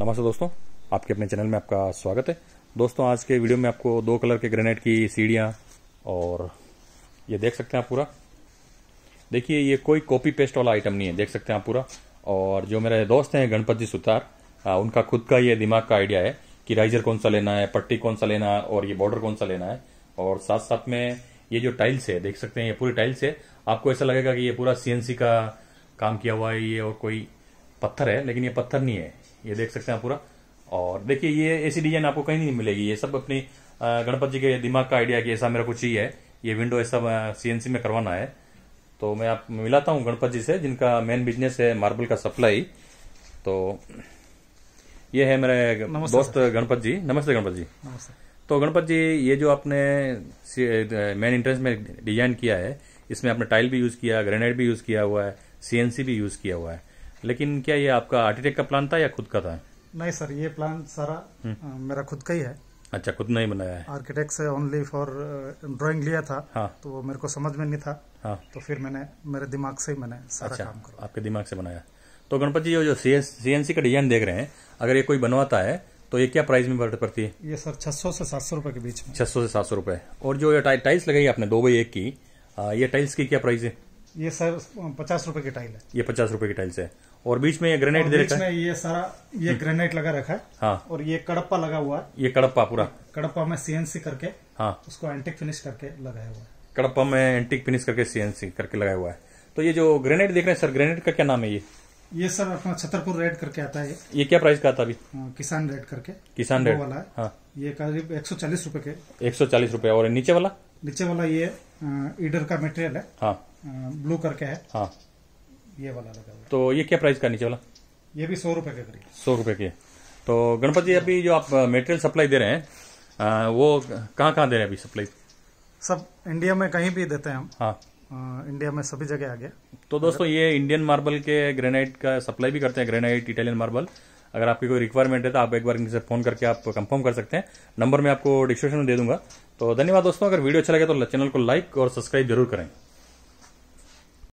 नमस्ते दोस्तों, आपके अपने चैनल में आपका स्वागत है। दोस्तों, आज के वीडियो में आपको दो कलर के ग्रेनाइट की सीढ़ियाँ और ये देख सकते हैं आप पूरा। देखिए, ये कोई कॉपी पेस्ट वाला आइटम नहीं है, देख सकते हैं आप पूरा। और जो मेरे दोस्त हैं गणपत जी सुतार, उनका खुद का ये दिमाग का आइडिया है कि राइजर कौन सा लेना है, पट्टी कौन सा लेना है और ये बॉर्डर कौन सा लेना है। और साथ साथ में ये जो टाइल्स है, देख सकते हैं ये पूरी टाइल्स है। आपको ऐसा लगेगा कि ये पूरा सीएनसी का काम किया हुआ है ये, और कोई पत्थर है, लेकिन ये पत्थर नहीं है। ये देख सकते हैं पूरा। और देखिए, ये ऐसी डिजाइन आपको कहीं नहीं मिलेगी। ये सब अपनी गणपत जी के दिमाग का आइडिया कि ऐसा मेरा कुछ ही है, ये विंडो ऐसा सीएनसी में करवाना है। तो मैं आप मिलाता हूँ गणपत जी से, जिनका मेन बिजनेस है मार्बल का सप्लाई। तो ये है मेरे दोस्त गणपत जी। नमस्ते गणपत जी। नमस्ते। तो गणपत जी, ये जो आपने मेन एंट्रेंस में डिजाइन किया है, इसमें आपने टाइल भी यूज किया, ग्रेनाइट भी यूज किया हुआ है, सीएनसी भी यूज किया हुआ है। लेकिन क्या ये आपका आर्किटेक्ट का प्लान था या खुद का था? नहीं सर, ये प्लान सारा मेरा खुद का ही है। अच्छा, खुद नहीं बनाया है? आर्किटेक्ट से ओनली फॉर ड्राइंग लिया था। हाँ। तो वो मेरे को समझ में नहीं था। हाँ। तो फिर मैंने मेरे दिमाग से ही मैंने सारा अच्छा, काम करा। आपके दिमाग से बनाया। तो गणपत जी, जो सीएनसी का डिजाइन देख रहे हैं, अगर ये कोई बनवाता है तो ये क्या प्राइस में पड़ती है? ये सर 600 से 700 रुपए के बीच में। 600 से 700 रुपए। और जो ये टाइल्स लगाई आपने 2x1 की, ये टाइल्स की क्या प्राइस है? ये सर 50 रुपए की टाइल है। ये 50 रुपए की टाइल्स है। और बीच में ये ग्रेनाइट दे रखा है? ये सारा ये ग्रेनाइट लगा रखा है। हाँ। और ये कड़प्पा लगा हुआ है। ये कड़प्पा पूरा? कड़प्पा में सीएनसी करके, हाँ, उसको एंटिक फिनिश करके लगाया हुआ है। कड़प्पा में एंटिक फिनिश करके सीएनसी करके लगाया हुआ है। तो ये जो ग्रेनाइट देख रहे हैं सर, ग्रेनाइट का क्या नाम है? ये सर अपना छतरपुर रेड करके आता है। ये क्या प्राइस का आता है अभी? किसान रेड करके। किसान रेड वाला है। हाँ। ये करीब 140 रुपए के। 140 रुपए। और नीचे वाला? नीचे वाला ये ईडर का मटेरियल है। हाँ। ब्लू करके है। हाँ। ये वाला लगा हुआ है। तो ये क्या प्राइस का नीचे वाला? ये भी 100 रुपए के करीब। 100 रुपए के। तो गणपत जी, अभी जो आप मटेरियल सप्लाई दे रहे हैं, वो कहाँ कहाँ दे रहे हैं अभी सप्लाई? सब इंडिया में कहीं भी देते हैं हम। हाँ। इंडिया में सभी जगह आ गया। तो दोस्तों, ये इंडियन मार्बल के ग्रेनाइट का सप्लाई भी करते हैं, ग्रेनाइट इटालियन मार्बल। अगर आपकी कोई रिक्वायरमेंट है तो आप एक बार इनसे फोन करके आप कंफर्म कर सकते हैं। नंबर मैं आपको डिस्क्रिप्शन में दे दूंगा। तो धन्यवाद दोस्तों। अगर वीडियो अच्छा लगे तो चैनल को लाइक और सब्सक्राइब जरूर करें।